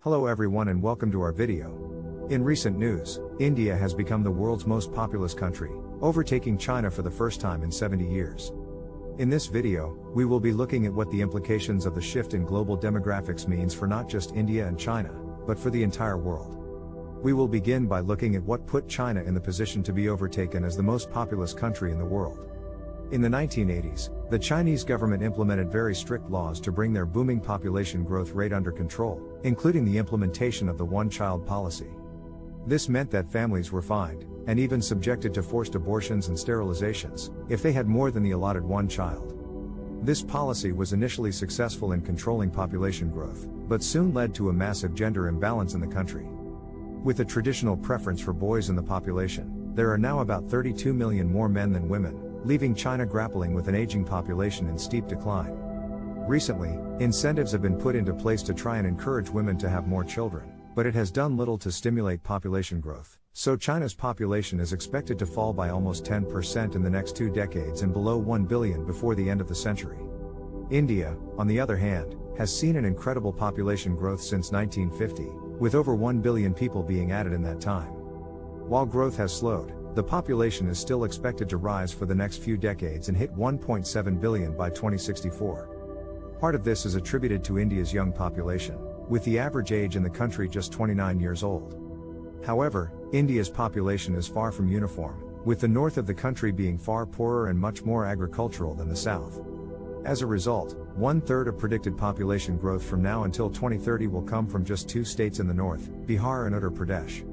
Hello everyone and welcome to our video. In recent news, India has become the world's most populous country, overtaking China for the first time in 70 years. In this video, we will be looking at what the implications of the shift in global demographics means for not just India and China, but for the entire world. We will begin by looking at what put China in the position to be overtaken as the most populous country in the world. In the 1980s, the Chinese government implemented very strict laws to bring their booming population growth rate under control, including the implementation of the one-child policy. This meant that families were fined, and even subjected to forced abortions and sterilizations, if they had more than the allotted one child. This policy was initially successful in controlling population growth, but soon led to a massive gender imbalance in the country. With a traditional preference for boys in the population, there are now about 32 million more men than women, leaving China grappling with an aging population in steep decline. Recently, incentives have been put into place to try and encourage women to have more children, but it has done little to stimulate population growth, so China's population is expected to fall by almost 10% in the next 2 decades and below 1 billion before the end of the century. India, on the other hand, has seen an incredible population growth since 1950, with over 1 billion people being added in that time. While growth has slowed, the population is still expected to rise for the next few decades and hit 1.7 billion by 2064. Part of this is attributed to India's young population, with the average age in the country just 29 years old. However, India's population is far from uniform, with the north of the country being far poorer and much more agricultural than the south. As a result, 1/3 of predicted population growth from now until 2030 will come from just 2 states in the north, Bihar and Uttar Pradesh.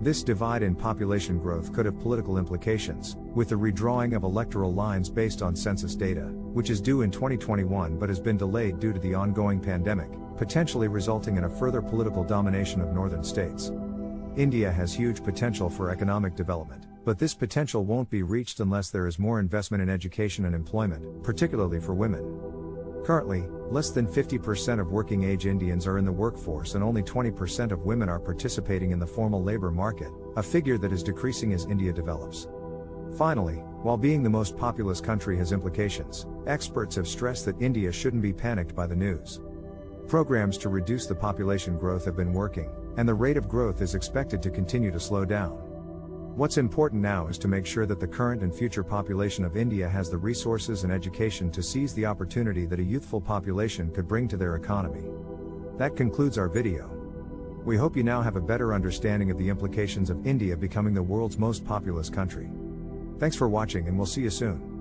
This divide in population growth could have political implications, with the redrawing of electoral lines based on census data, which is due in 2021 but has been delayed due to the ongoing pandemic, potentially resulting in a further political domination of northern states. India has huge potential for economic development, but this potential won't be reached unless there is more investment in education and employment, particularly for women. Currently, less than 50% of working-age Indians are in the workforce and only 20% of women are participating in the formal labor market, a figure that is decreasing as India develops. Finally, while being the most populous country has implications, experts have stressed that India shouldn't be panicked by the news. Programs to reduce the population growth have been working, and the rate of growth is expected to continue to slow down. What's important now is to make sure that the current and future population of India has the resources and education to seize the opportunity that a youthful population could bring to their economy. That concludes our video. We hope you now have a better understanding of the implications of India becoming the world's most populous country. Thanks for watching and we'll see you soon.